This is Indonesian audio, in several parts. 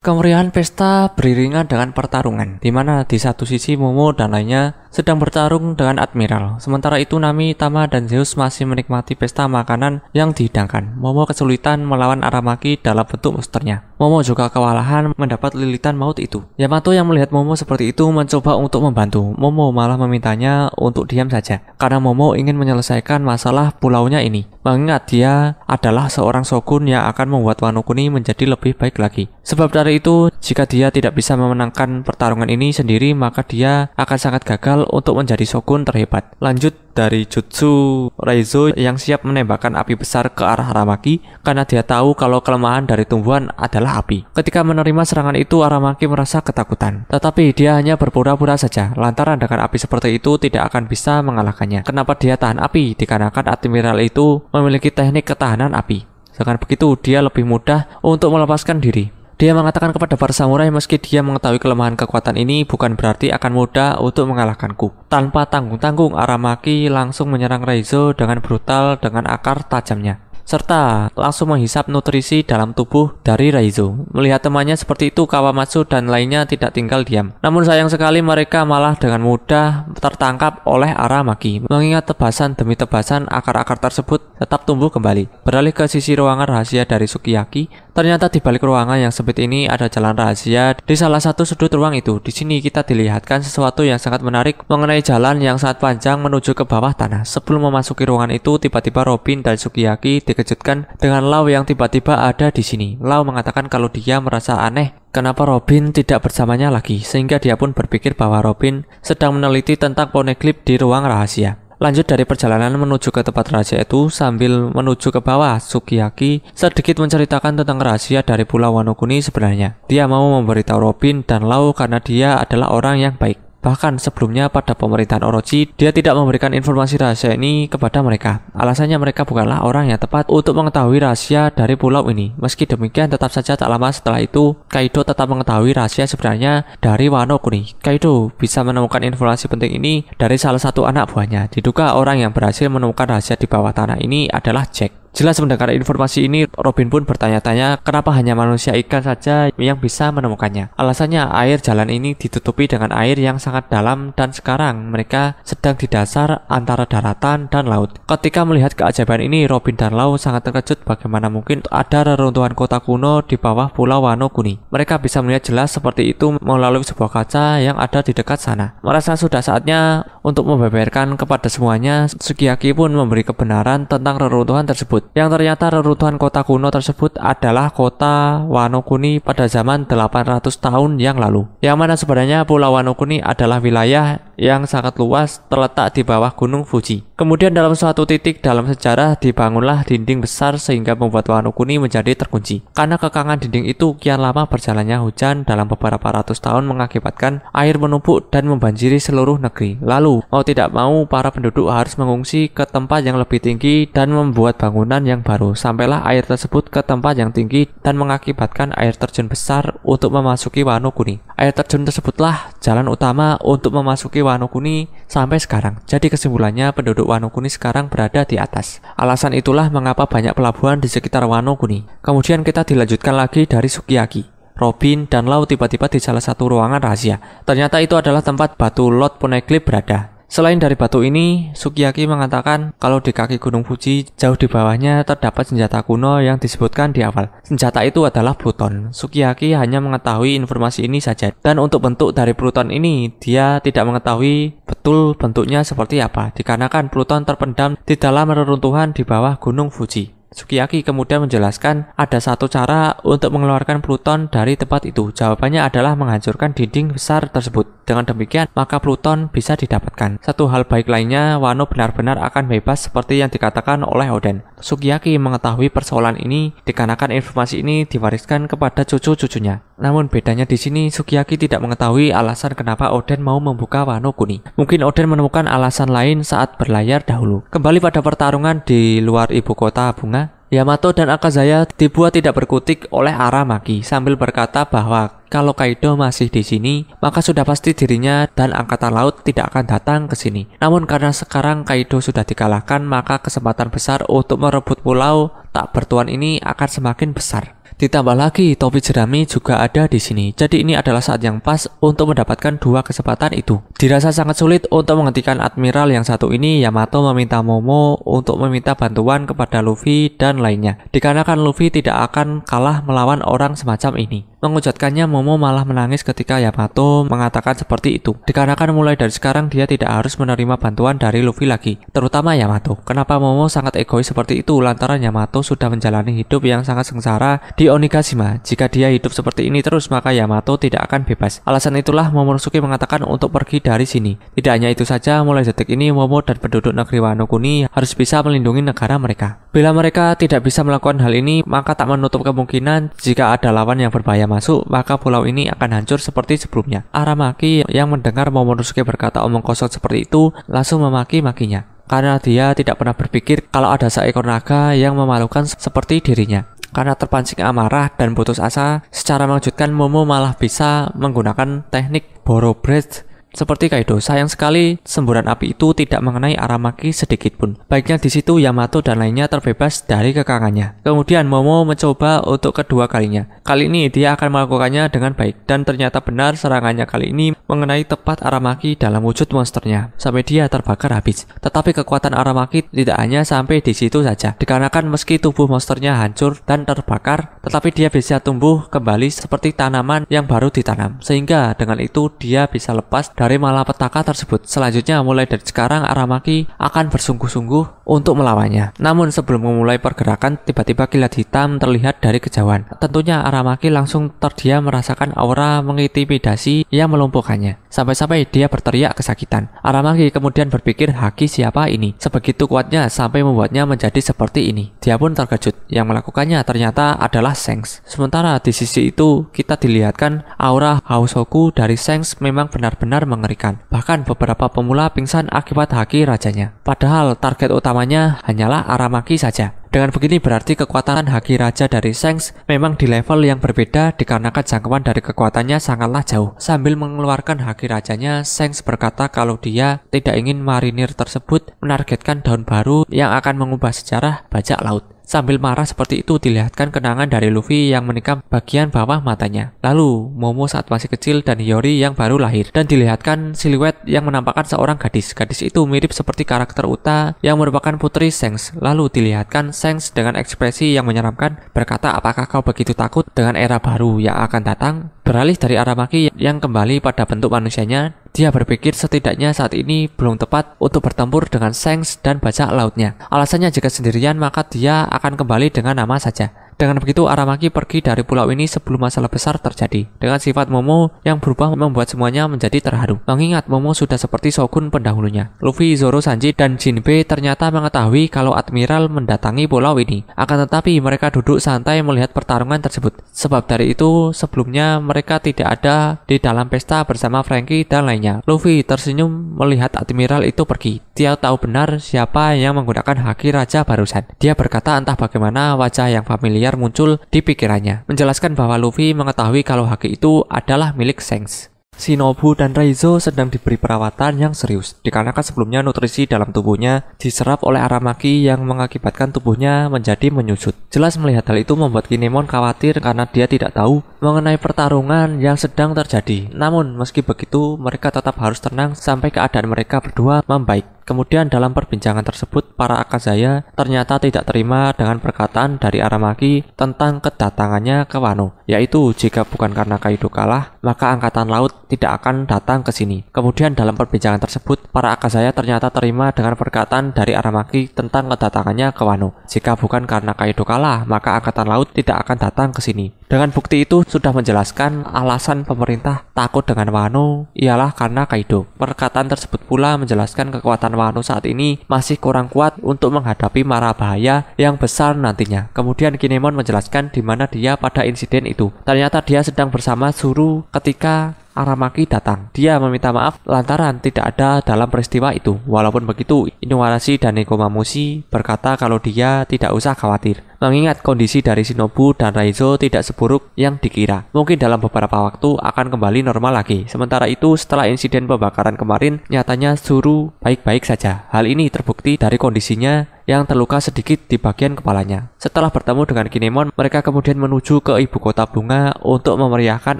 Kemeriahan pesta beriringan dengan pertarungan, di mana di satu sisi Momo dan lainnya sedang bertarung dengan Admiral. Sementara itu Nami, Tama, dan Zeus masih menikmati pesta makanan yang dihidangkan. Momo kesulitan melawan Aramaki dalam bentuk monsternya. Momo juga kewalahan mendapat lilitan maut itu. Yamato yang melihat Momo seperti itu mencoba untuk membantu. Momo malah memintanya untuk diam saja, karena Momo ingin menyelesaikan masalah pulaunya ini. Mengingat dia adalah seorang shogun yang akan membuat Wano Kuni menjadi lebih baik lagi. Sebab dari itu, jika dia tidak bisa memenangkan pertarungan ini sendiri, maka dia akan sangat gagal untuk menjadi shogun terhebat. Lanjut dari jutsu Raizo yang siap menembakkan api besar ke arah Aramaki karena dia tahu kalau kelemahan dari tumbuhan adalah api. Ketika menerima serangan itu, Aramaki merasa ketakutan. Tetapi dia hanya berpura-pura saja, lantaran dengan api seperti itu tidak akan bisa mengalahkannya. Kenapa dia tahan api? Dikarenakan Admiral itu memiliki teknik ketahanan api. Dengan begitu, dia lebih mudah untuk melepaskan diri. Dia mengatakan kepada para samurai, meski dia mengetahui kelemahan kekuatan ini bukan berarti akan mudah untuk mengalahkanku. Tanpa tanggung-tanggung, Aramaki langsung menyerang Raizo dengan brutal dengan akar tajamnya, serta langsung menghisap nutrisi dalam tubuh dari Raizo. Melihat temannya seperti itu, Kawamatsu dan lainnya tidak tinggal diam. Namun sayang sekali mereka malah dengan mudah tertangkap oleh Aramaki. Mengingat tebasan demi tebasan, akar-akar tersebut tetap tumbuh kembali. Beralih ke sisi ruangan rahasia dari Sukiyaki, ternyata di balik ruangan yang sempit ini ada jalan rahasia di salah satu sudut ruang itu. Di sini kita dilihatkan sesuatu yang sangat menarik mengenai jalan yang sangat panjang menuju ke bawah tanah. Sebelum memasuki ruangan itu, tiba-tiba Robin dan Sukiyaki dikejutkan dengan Lau yang tiba-tiba ada di sini. Lau mengatakan kalau dia merasa aneh kenapa Robin tidak bersamanya lagi, sehingga dia pun berpikir bahwa Robin sedang meneliti tentang poneglyph di ruang rahasia. Lanjut dari perjalanan menuju ke tempat rahasia itu, sambil menuju ke bawah, Sukiyaki sedikit menceritakan tentang rahasia dari Pulau Wano Kuni sebenarnya. Dia mau memberitahu Robin dan Lau karena dia adalah orang yang baik. Bahkan sebelumnya pada pemerintahan Orochi, dia tidak memberikan informasi rahasia ini kepada mereka. Alasannya mereka bukanlah orang yang tepat untuk mengetahui rahasia dari pulau ini. Meski demikian, tetap saja tak lama setelah itu, Kaido tetap mengetahui rahasia sebenarnya dari Wano Kuni. Kaido bisa menemukan informasi penting ini dari salah satu anak buahnya. Diduga orang yang berhasil menemukan rahasia di bawah tanah ini adalah Jack. Jelas mendengar informasi ini, Robin pun bertanya-tanya kenapa hanya manusia ikan saja yang bisa menemukannya. Alasannya air jalan ini ditutupi dengan air yang sangat dalam dan sekarang mereka sedang di dasar antara daratan dan laut. Ketika melihat keajaiban ini, Robin dan Lau sangat terkejut bagaimana mungkin ada reruntuhan kota kuno di bawah Pulau Wano Kuni. Mereka bisa melihat jelas seperti itu melalui sebuah kaca yang ada di dekat sana. Merasa sudah saatnya untuk membeberkan kepada semuanya, Sukiyaki pun memberi kebenaran tentang reruntuhan tersebut. Yang ternyata reruntuhan kota kuno tersebut adalah kota Wano Kuni pada zaman 800 tahun yang lalu. Yang mana sebenarnya Pulau Wano Kuni adalah wilayah yang sangat luas terletak di bawah Gunung Fuji. Kemudian dalam suatu titik dalam sejarah dibangunlah dinding besar sehingga membuat Wano Kuni menjadi terkunci. Karena kekangan dinding itu, kian lama berjalannya hujan dalam beberapa ratus tahun mengakibatkan air menumpuk dan membanjiri seluruh negeri. Lalu mau tidak mau para penduduk harus mengungsi ke tempat yang lebih tinggi dan membuat bangunan yang baru. Sampailah air tersebut ke tempat yang tinggi dan mengakibatkan air terjun besar untuk memasuki Wano Kuni. Air terjun tersebutlah jalan utama untuk memasuki Wano Kuni sampai sekarang. Jadi kesimpulannya penduduk Wano Kuni sekarang berada di atas. Alasan itulah mengapa banyak pelabuhan di sekitar Wano Kuni. Kemudian kita dilanjutkan lagi dari Sukiyaki. Robin dan Lau tiba-tiba di salah satu ruangan rahasia. Ternyata itu adalah tempat batu Lord Poneglyph berada. Selain dari batu ini, Sukiyaki mengatakan kalau di kaki Gunung Fuji, jauh di bawahnya terdapat senjata kuno yang disebutkan di awal. Senjata itu adalah Pluton. Sukiyaki hanya mengetahui informasi ini saja. Dan untuk bentuk dari Pluton ini, dia tidak mengetahui betul bentuknya seperti apa. Dikarenakan Pluton terpendam di dalam reruntuhan di bawah Gunung Fuji. Sukiyaki kemudian menjelaskan ada satu cara untuk mengeluarkan Pluton dari tempat itu. Jawabannya adalah menghancurkan dinding besar tersebut. Dengan demikian, maka Pluton bisa didapatkan. Satu hal baik lainnya, Wano benar-benar akan bebas seperti yang dikatakan oleh Oden. Sukiyaki mengetahui persoalan ini dikarenakan informasi ini diwariskan kepada cucu-cucunya. Namun bedanya di sini, Sukiyaki tidak mengetahui alasan kenapa Oden mau membuka Wano Kuni. Mungkin Oden menemukan alasan lain saat berlayar dahulu. Kembali pada pertarungan di luar ibu kota bunga, Yamato dan Akazaya dibuat tidak berkutik oleh Aramaki sambil berkata bahwa kalau Kaido masih di sini, maka sudah pasti dirinya dan angkatan laut tidak akan datang ke sini. Namun karena sekarang Kaido sudah dikalahkan, maka kesempatan besar untuk merebut pulau tak bertuan ini akan semakin besar. Ditambah lagi topi jerami juga ada di sini. Jadi ini adalah saat yang pas untuk mendapatkan dua kesempatan itu. Dirasa sangat sulit untuk menghentikan Admiral yang satu ini. Yamato meminta Momo untuk meminta bantuan kepada Luffy dan lainnya. Dikarenakan Luffy tidak akan kalah melawan orang semacam ini. Mengucapkannya, Momo malah menangis ketika Yamato mengatakan seperti itu. Dikarenakan mulai dari sekarang dia tidak harus menerima bantuan dari Luffy lagi, terutama Yamato. Kenapa Momo sangat egois seperti itu? Lantaran Yamato sudah menjalani hidup yang sangat sengsara di Onigashima. Jika dia hidup seperti ini terus, maka Yamato tidak akan bebas. Alasan itulah Momonosuke mengatakan untuk pergi dari sini. Tidak hanya itu saja, mulai detik ini Momo dan penduduk negeri Wano Kuni harus bisa melindungi negara mereka. Bila mereka tidak bisa melakukan hal ini, maka tak menutup kemungkinan jika ada lawan yang berbahaya masuk, maka pulau ini akan hancur seperti sebelumnya. Aramaki yang mendengar Momonosuke berkata omong kosong seperti itu langsung memaki-makinya, karena dia tidak pernah berpikir kalau ada seekor naga yang memalukan seperti dirinya. Karena terpancing amarah dan putus asa, secara mengejutkan Momo malah bisa menggunakan teknik Boro Breath seperti Kaido. Sayang sekali semburan api itu tidak mengenai Aramaki sedikit pun. Baiknya di situ Yamato dan lainnya terbebas dari kekangannya. Kemudian Momo mencoba untuk kedua kalinya. Kali ini dia akan melakukannya dengan baik, dan ternyata benar serangannya kali ini mengenai tepat Aramaki dalam wujud monsternya sampai dia terbakar habis. Tetapi kekuatan Aramaki tidak hanya sampai di situ saja. Dikarenakan meski tubuh monsternya hancur dan terbakar, tetapi dia bisa tumbuh kembali seperti tanaman yang baru ditanam, sehingga dengan itu dia bisa lepas dari malapetaka tersebut. Selanjutnya, mulai dari sekarang Aramaki akan bersungguh-sungguh untuk melawannya. Namun sebelum memulai pergerakan, tiba-tiba kilat hitam terlihat dari kejauhan. Tentunya Aramaki langsung terdiam merasakan aura mengintimidasi yang melumpuhkannya. Sampai-sampai dia berteriak kesakitan. Aramaki kemudian berpikir haki siapa ini sebegitu kuatnya sampai membuatnya menjadi seperti ini. Dia pun terkejut. Yang melakukannya ternyata adalah Shanks. Sementara di sisi itu kita dilihatkan aura Hausoku dari Shanks memang benar-benar mengerikan. Bahkan beberapa pemula pingsan akibat haki rajanya. Padahal target utamanya hanyalah Aramaki saja. Dengan begini berarti kekuatan haki raja dari Shanks memang di level yang berbeda dikarenakan jangkauan dari kekuatannya sangatlah jauh. Sambil mengeluarkan haki rajanya, Shanks berkata kalau dia tidak ingin marinir tersebut menargetkan daun baru yang akan mengubah sejarah bajak laut. Sambil marah seperti itu dilihatkan kenangan dari Luffy yang menikam bagian bawah matanya. Lalu Momo saat masih kecil dan Hiyori yang baru lahir. Dan dilihatkan siluet yang menampakkan seorang gadis. Gadis itu mirip seperti karakter Uta yang merupakan putri Shanks. Lalu dilihatkan Shanks dengan ekspresi yang menyeramkan berkata, apakah kau begitu takut dengan era baru yang akan datang? Beralih dari Aramaki yang kembali pada bentuk manusianya, dia berpikir setidaknya saat ini belum tepat untuk bertempur dengan Shanks dan bajak lautnya. Alasannya jika sendirian maka dia akan kembali dengan nama saja. Dengan begitu Aramaki pergi dari pulau ini sebelum masalah besar terjadi. Dengan sifat Momo yang berubah membuat semuanya menjadi terharu. Mengingat Momo sudah seperti shogun pendahulunya. Luffy, Zoro, Sanji, dan Jinbe ternyata mengetahui kalau Admiral mendatangi pulau ini. Akan tetapi mereka duduk santai melihat pertarungan tersebut. Sebab dari itu sebelumnya mereka tidak ada di dalam pesta bersama Franky dan lainnya. Luffy tersenyum melihat Admiral itu pergi. Dia tahu benar siapa yang menggunakan haki raja barusan. Dia berkata entah bagaimana wajah yang familiar muncul di pikirannya, menjelaskan bahwa Luffy mengetahui kalau haki itu adalah milik Shanks. Shinobu dan Raizo sedang diberi perawatan yang serius dikarenakan sebelumnya nutrisi dalam tubuhnya diserap oleh Aramaki yang mengakibatkan tubuhnya menjadi menyusut. Jelas melihat hal itu membuat Kinemon khawatir karena dia tidak tahu mengenai pertarungan yang sedang terjadi. Namun meski begitu mereka tetap harus tenang sampai keadaan mereka berdua membaik. Kemudian dalam perbincangan tersebut, para Akazaya ternyata tidak terima dengan perkataan dari Aramaki tentang kedatangannya ke Wano, yaitu jika bukan karena Kaido kalah, maka angkatan laut tidak akan datang ke sini. Kemudian dalam perbincangan tersebut, para Akazaya ternyata terima dengan perkataan dari Aramaki tentang kedatangannya ke Wano. Jika bukan karena Kaido kalah, maka angkatan laut tidak akan datang ke sini. Dengan bukti itu sudah menjelaskan alasan pemerintah takut dengan Wano ialah karena Kaido. Perkataan tersebut pula menjelaskan kekuatan Wano saat ini masih kurang kuat untuk menghadapi mara bahaya yang besar nantinya. Kemudian Kinemon menjelaskan di mana dia pada insiden itu. Ternyata dia sedang bersama Zoro ketika Aramaki datang. Dia meminta maaf lantaran tidak ada dalam peristiwa itu. Walaupun begitu, Inuarashi dan Nekomamushi berkata kalau dia tidak usah khawatir. mengingat kondisi dari Shinobu dan Raizo tidak seburuk yang dikira. Mungkin dalam beberapa waktu akan kembali normal lagi. Sementara itu, setelah insiden pembakaran kemarin, nyatanya Zuru baik-baik saja. Hal ini terbukti dari kondisinya yang terluka sedikit di bagian kepalanya. Setelah bertemu dengan Kinemon, mereka kemudian menuju ke ibu kota bunga untuk memeriahkan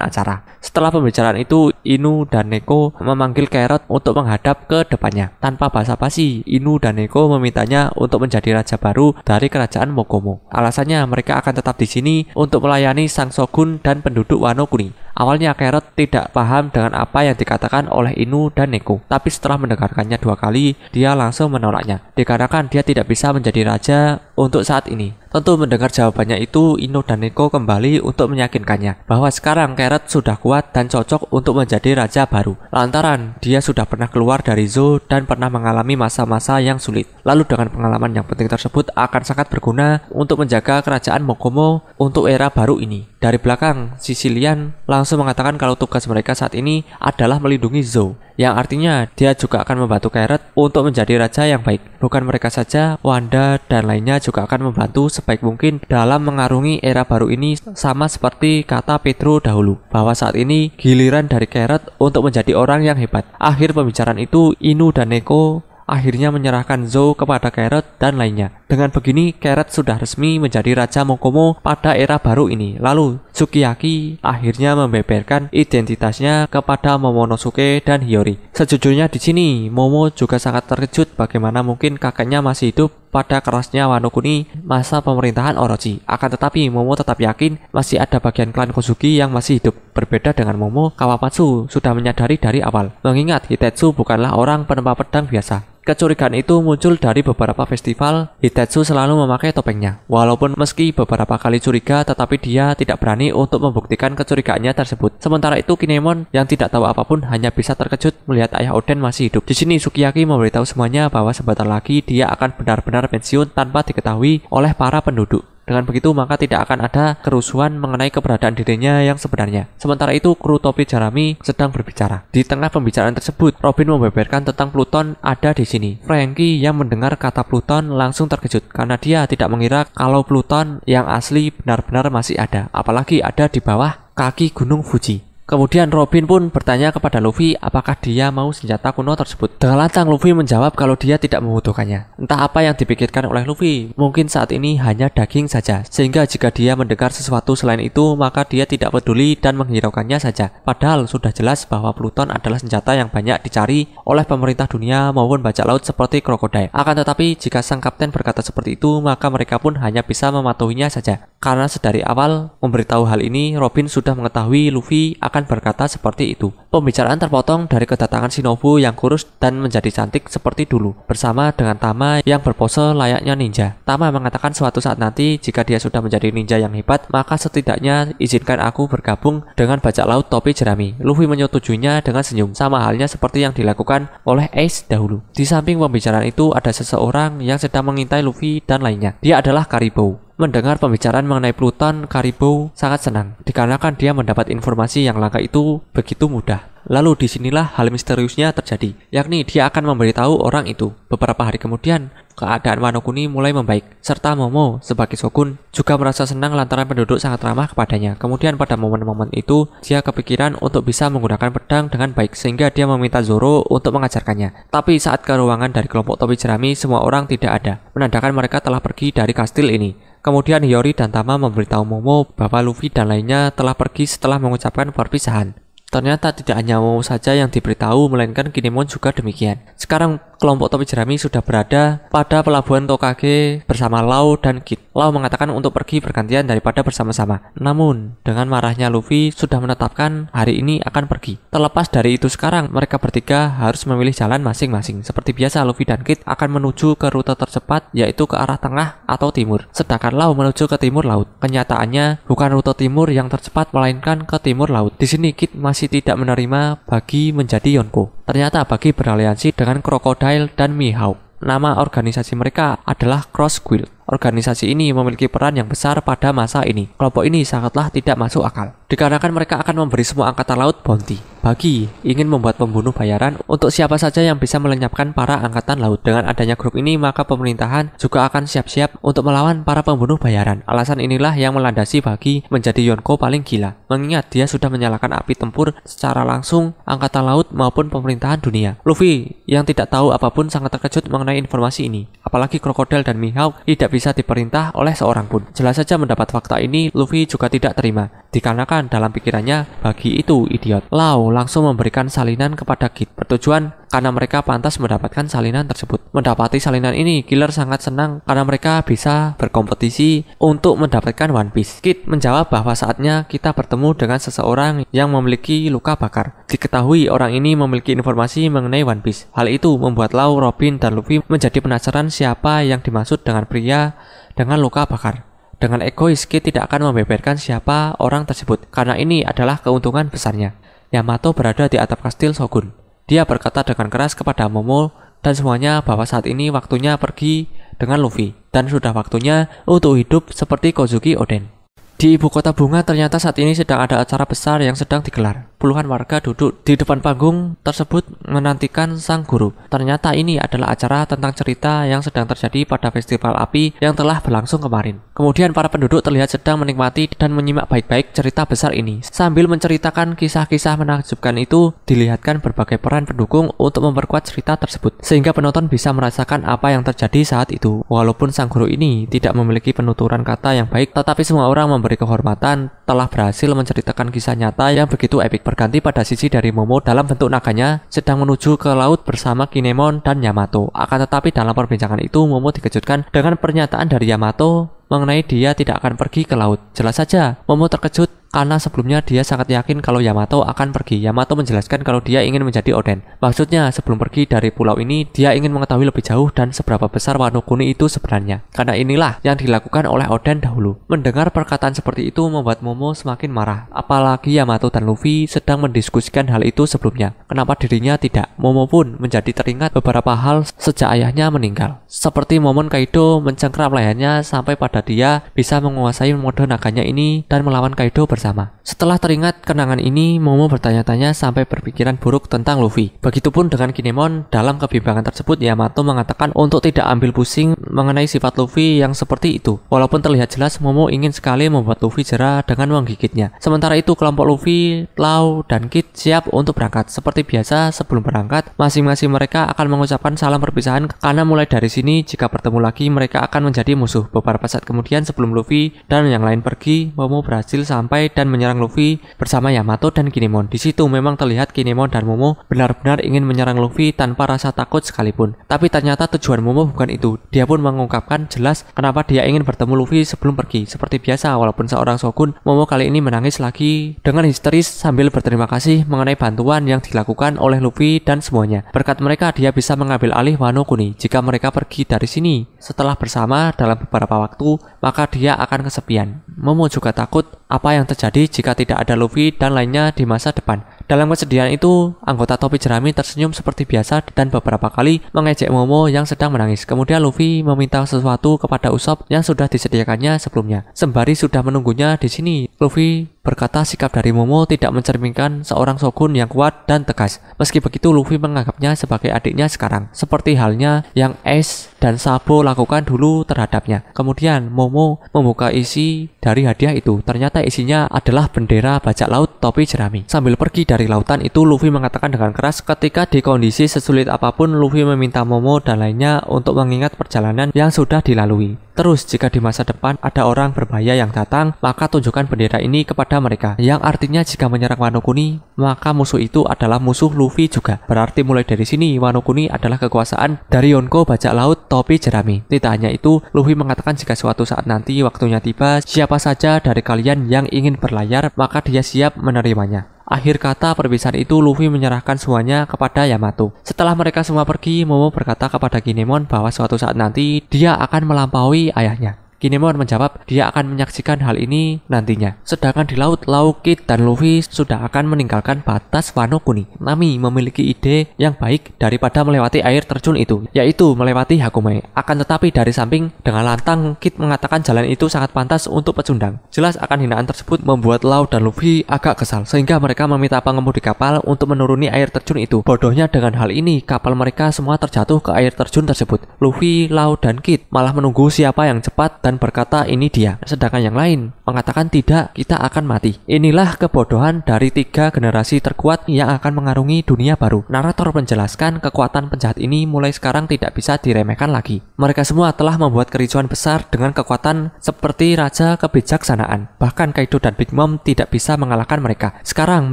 acara. Setelah pembicaraan itu, Inu dan Neko memanggil Carrot untuk menghadap ke depannya. Tanpa basa-basi, Inu dan Neko memintanya untuk menjadi raja baru dari kerajaan Mokomo. Alasannya mereka akan tetap di sini untuk melayani sang shogun dan penduduk Wano Kuni. Awalnya Carrot tidak paham dengan apa yang dikatakan oleh Inu dan Neko, tapi setelah mendengarkannya 2 kali, dia langsung menolaknya, dikarenakan dia tidak bisa menjadi raja untuk saat ini. Tentu mendengar jawabannya itu, Inu dan Neko kembali untuk meyakinkannya bahwa sekarang Carrot sudah kuat dan cocok untuk menjadi raja baru. Lantaran dia sudah pernah keluar dari Zou dan pernah mengalami masa-masa yang sulit. Lalu dengan pengalaman yang penting tersebut akan sangat berguna untuk menjaga kerajaan Mokomo untuk era baru ini. Dari belakang, Sicilian langsung mengatakan kalau tugas mereka saat ini adalah melindungi Zou, yang artinya dia juga akan membantu Carrot untuk menjadi raja yang baik. Bukan mereka saja, Wanda dan lainnya juga akan membantu sebaik mungkin dalam mengarungi era baru ini, sama seperti kata Pedro dahulu, bahwa saat ini giliran dari Carrot untuk menjadi orang yang hebat. Akhir pembicaraan itu, Inu dan Neko akhirnya menyerahkan Zou kepada Carrot dan lainnya. Dengan begini, Carrot sudah resmi menjadi Raja Mokomo pada era baru ini. Lalu, Sukiyaki akhirnya membeberkan identitasnya kepada Momonosuke dan Hiyori. Sejujurnya di sini, Momo juga sangat terkejut bagaimana mungkin kakeknya masih hidup pada kerasnya Wano Kuni masa pemerintahan Orochi. Akan tetapi, Momo tetap yakin masih ada bagian klan Kozuki yang masih hidup. Berbeda dengan Momo, Kawamatsu sudah menyadari dari awal, mengingat Hitetsu bukanlah orang penempa pedang biasa. Kecurigaan itu muncul dari beberapa festival. Hitetsu selalu memakai topengnya. Walaupun meski beberapa kali curiga, tetapi dia tidak berani untuk membuktikan kecurigaannya tersebut. Sementara itu, Kinemon yang tidak tahu apapun hanya bisa terkejut melihat ayah Oden masih hidup. Di sini Sukiyaki memberitahu semuanya bahwa sebentar lagi dia akan benar-benar pensiun tanpa diketahui oleh para penduduk. Dengan begitu, maka tidak akan ada kerusuhan mengenai keberadaan dirinya yang sebenarnya. Sementara itu, kru topi jerami sedang berbicara. Di tengah pembicaraan tersebut, Robin membeberkan tentang Pluton ada di sini. Frankie yang mendengar kata Pluton langsung terkejut karena dia tidak mengira kalau Pluton yang asli benar-benar masih ada, apalagi ada di bawah kaki Gunung Fuji. Kemudian Robin pun bertanya kepada Luffy apakah dia mau senjata kuno tersebut. Dengan lantang Luffy menjawab kalau dia tidak membutuhkannya. Entah apa yang dipikirkan oleh Luffy, mungkin saat ini hanya daging saja. Sehingga jika dia mendengar sesuatu selain itu, maka dia tidak peduli dan menghiraukannya saja. Padahal sudah jelas bahwa Pluton adalah senjata yang banyak dicari oleh pemerintah dunia maupun bajak laut seperti krokodil. Akan tetapi jika sang kapten berkata seperti itu, maka mereka pun hanya bisa mematuhinya saja. Karena sedari awal memberitahu hal ini, Robin sudah mengetahui Luffy akan berkata seperti itu. Pembicaraan terpotong dari kedatangan Shinobu yang kurus dan menjadi cantik seperti dulu, bersama dengan Tama yang berpose layaknya ninja. Tama mengatakan suatu saat nanti jika dia sudah menjadi ninja yang hebat, maka setidaknya izinkan aku bergabung dengan bajak laut topi jerami. Luffy menyetujuinya dengan senyum, sama halnya seperti yang dilakukan oleh Ace dahulu. Di samping pembicaraan itu ada seseorang yang sedang mengintai Luffy dan lainnya. Dia adalah Karibou. Mendengar pembicaraan mengenai Pluton, Karibou sangat senang, dikarenakan dia mendapat informasi yang langka itu begitu mudah. Lalu disinilah hal misteriusnya terjadi, yakni dia akan memberitahu orang itu. Beberapa hari kemudian, keadaan Wano Kuni mulai membaik, serta Momo sebagai shogun juga merasa senang lantaran penduduk sangat ramah kepadanya. Kemudian pada momen-momen itu, dia kepikiran untuk bisa menggunakan pedang dengan baik, sehingga dia meminta Zoro untuk mengajarkannya. Tapi saat ke ruangan dari kelompok topi jerami, semua orang tidak ada, menandakan mereka telah pergi dari kastil ini. Kemudian Hiyori dan Tama memberitahu Momo bahwa Luffy dan lainnya telah pergi setelah mengucapkan perpisahan. Ternyata tidak hanya Momo saja yang diberitahu, melainkan Kinemon juga demikian. Sekarang kelompok topi jerami sudah berada pada pelabuhan Tokage bersama Lau dan Kid. Lau mengatakan untuk pergi bergantian daripada bersama-sama. Namun, dengan marahnya Luffy sudah menetapkan hari ini akan pergi. Terlepas dari itu, sekarang mereka bertiga harus memilih jalan masing-masing. Seperti biasa, Luffy dan Kid akan menuju ke rute tercepat, yaitu ke arah tengah atau timur. Sedangkan Lau menuju ke timur laut. Kenyataannya, bukan rute timur yang tercepat, melainkan ke timur laut. Di sini Kid masih tidak menerima Bagi menjadi Yonko. Ternyata Bagi beraliansi dengan Crocodile dan Mihawk. Nama organisasi mereka adalah Cross Guild. organisasi ini memiliki peran yang besar pada masa ini. Kelompok ini sangatlah tidak masuk akal, dikarenakan mereka akan memberi semua angkatan laut bounty bagi ingin membuat pembunuh bayaran untuk siapa saja yang bisa melenyapkan para angkatan laut. Dengan adanya grup ini, maka pemerintahan juga akan siap-siap untuk melawan para pembunuh bayaran. Alasan inilah yang melandasi Bagi menjadi Yonko paling gila, mengingat dia sudah menyalakan api tempur secara langsung angkatan laut maupun pemerintahan dunia. Luffy yang tidak tahu apapun sangat terkejut mengenai informasi ini, apalagi Crocodile dan Mihawk tidak bisa diperintah oleh seorang pun. Jelas saja mendapat fakta ini, Luffy juga tidak terima, dikarenakan dalam pikirannya Bagi itu idiot. Lau langsung memberikan salinan kepada Kid, bertujuan karena mereka pantas mendapatkan salinan tersebut. Mendapati salinan ini, Killer sangat senang karena mereka bisa berkompetisi untuk mendapatkan One Piece. Kid menjawab bahwa saatnya kita bertemu dengan seseorang yang memiliki luka bakar. Diketahui orang ini memiliki informasi mengenai One Piece. Hal itu membuat Lau, Robin, dan Luffy menjadi penasaran siapa yang dimaksud dengan pria dengan luka bakar. Dengan egois, Kid tidak akan membeberkan siapa orang tersebut, karena ini adalah keuntungan besarnya. Yamato berada di atap kastil Shogun. Dia berkata dengan keras kepada Momo dan semuanya bahwa saat ini waktunya pergi dengan Luffy, dan sudah waktunya untuk hidup seperti Kozuki Oden. Di ibu kota bunga, ternyata saat ini sedang ada acara besar yang sedang digelar. Puluhan warga duduk di depan panggung tersebut menantikan sang guru. Ternyata ini adalah acara tentang cerita yang sedang terjadi pada festival api yang telah berlangsung kemarin. Kemudian para penduduk terlihat sedang menikmati dan menyimak baik-baik cerita besar ini. Sambil menceritakan kisah-kisah menakjubkan itu, dilihatkan berbagai peran pendukung untuk memperkuat cerita tersebut, sehingga penonton bisa merasakan apa yang terjadi saat itu. Walaupun sang guru ini tidak memiliki penuturan kata yang baik, tetapi semua orang memberi kehormatan telah berhasil menceritakan kisah nyata yang begitu epik. Berganti pada sisi dari Momo dalam bentuk naganya sedang menuju ke laut bersama Kinemon dan Yamato. Akan tetapi dalam perbincangan itu, Momo dikejutkan dengan pernyataan dari Yamato mengenai dia tidak akan pergi ke laut. Jelas saja Momo terkejut karena sebelumnya dia sangat yakin kalau Yamato akan pergi. Yamato menjelaskan kalau dia ingin menjadi Oden. Maksudnya sebelum pergi dari pulau ini, dia ingin mengetahui lebih jauh dan seberapa besar Wano Kuni itu sebenarnya. Karena inilah yang dilakukan oleh Oden dahulu. Mendengar perkataan seperti itu membuat Momo semakin marah. Apalagi Yamato dan Luffy sedang mendiskusikan hal itu sebelumnya. Kenapa dirinya tidak? Momo pun menjadi teringat beberapa hal sejak ayahnya meninggal. Seperti momen Kaido mencengkram lehernya sampai pada dia bisa menguasai mode naganya ini dan melawan Kaido bersama. Setelah teringat kenangan ini, Momo bertanya-tanya sampai berpikiran buruk tentang Luffy. Begitupun dengan Kinemon. Dalam kebimbangan tersebut, Yamato mengatakan untuk tidak ambil pusing mengenai sifat Luffy yang seperti itu. Walaupun terlihat jelas Momo ingin sekali membuat Luffy jera dengan menggigitnya. Sementara itu kelompok Luffy, Lau, dan Kid siap untuk berangkat. Seperti biasa sebelum berangkat, masing-masing mereka akan mengucapkan salam perpisahan karena mulai dari sini jika bertemu lagi mereka akan menjadi musuh. Beberapa saat kemudian sebelum Luffy dan yang lain pergi, Momo berhasil sampai dan menyerang Luffy bersama Yamato dan Kinemon. Di situ memang terlihat Kinemon dan Momo benar-benar ingin menyerang Luffy tanpa rasa takut sekalipun. Tapi ternyata tujuan Momo bukan itu. Dia pun mengungkapkan jelas kenapa dia ingin bertemu Luffy sebelum pergi. Seperti biasa, walaupun seorang shogun, Momo kali ini menangis lagi dengan histeris sambil berterima kasih mengenai bantuan yang dilakukan oleh Luffy dan semuanya. Berkat mereka dia bisa mengambil alih Wano Kuni. Jika mereka pergi dari sini setelah bersama dalam beberapa waktu, maka dia akan kesepian. Momo juga takut apa yang terjadi jika tidak ada Luffy dan lainnya di masa depan. Dalam kesedihan itu, anggota topi jerami tersenyum seperti biasa dan beberapa kali mengejek Momo yang sedang menangis. Kemudian Luffy meminta sesuatu kepada Usopp yang sudah disediakannya sebelumnya. Sembari sudah menunggunya di sini, Luffy berkata sikap dari Momo tidak mencerminkan seorang shogun yang kuat dan tegas. Meski begitu, Luffy menganggapnya sebagai adiknya sekarang, seperti halnya yang Ace dan Sabo lakukan dulu terhadapnya. Kemudian Momo membuka isi dari hadiah itu. Ternyata isinya adalah bendera bajak laut topi jerami. Sambil pergi dari lautan itu, Luffy mengatakan dengan keras ketika di kondisi sesulit apapun, Luffy meminta Momo dan lainnya untuk mengingat perjalanan yang sudah dilalui. Terus jika di masa depan ada orang berbahaya yang datang, maka tunjukkan bendera ini kepada mereka. Yang artinya jika menyerang Wano Kuni, maka musuh itu adalah musuh Luffy juga. Berarti mulai dari sini Wano Kuni adalah kekuasaan dari Yonko bajak laut topi jerami. Tidak hanya itu, Luffy mengatakan jika suatu saat nanti waktunya tiba, siapa saja dari kalian yang ingin berlayar, maka dia siap menerimanya. Akhir kata perpisahan itu, Luffy menyerahkan semuanya kepada Yamato. Setelah mereka semua pergi, Momo berkata kepada Kinemon bahwa suatu saat nanti dia akan melampaui ayahnya. Kinemon menjawab dia akan menyaksikan hal ini nantinya. Sedangkan di laut, Lau, Kid, dan Luffy sudah akan meninggalkan batas Wano Kuni. Nami memiliki ide yang baik daripada melewati air terjun itu, yaitu melewati Hakume. Akan tetapi dari samping dengan lantang, Kid mengatakan jalan itu sangat pantas untuk pecundang. Jelas akan hinaan tersebut membuat Lau dan Luffy agak kesal, sehingga mereka meminta pengemudi kapal untuk menuruni air terjun itu. Bodohnya dengan hal ini, kapal mereka semua terjatuh ke air terjun tersebut. Luffy, Lau, dan Kid malah menunggu siapa yang cepat dan berkata ini dia. Sedangkan yang lain mengatakan tidak, kita akan mati. Inilah kebodohan dari 3 generasi terkuat yang akan mengarungi dunia baru. Narator menjelaskan kekuatan penjahat ini mulai sekarang tidak bisa diremehkan lagi. Mereka semua telah membuat kericuan besar dengan kekuatan seperti Raja Kebijaksanaan. Bahkan Kaido dan Big Mom tidak bisa mengalahkan mereka. Sekarang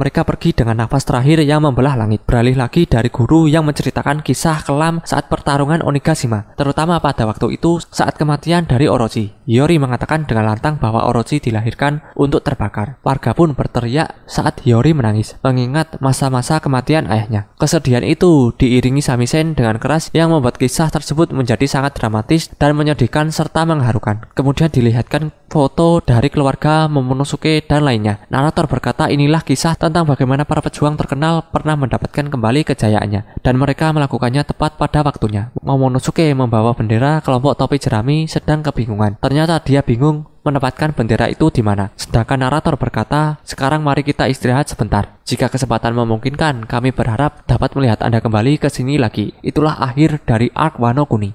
mereka pergi dengan nafas terakhir yang membelah langit. Beralih lagi dari guru yang menceritakan kisah kelam saat pertarungan Onigashima, terutama pada waktu itu saat kematian dari Orochi. Hiyori mengatakan dengan lantang bahwa Orochi dilahirkan untuk terbakar. Warga pun berteriak saat Hiyori menangis, mengingat masa-masa kematian ayahnya. Kesedihan itu diiringi samisen dengan keras yang membuat kisah tersebut menjadi sangat dramatis dan menyedihkan serta mengharukan. Kemudian dilihatkan foto dari keluarga Momonosuke dan lainnya. Narator berkata inilah kisah tentang bagaimana para pejuang terkenal pernah mendapatkan kembali kejayaannya, dan mereka melakukannya tepat pada waktunya. Momonosuke membawa bendera, kelompok topi jerami sedang kebingungan. Ternyata dia bingung menempatkan bendera itu di mana. Sedangkan narator berkata, sekarang mari kita istirahat sebentar. Jika kesempatan memungkinkan, kami berharap dapat melihat Anda kembali ke sini lagi. Itulah akhir dari arc Wano Kuni.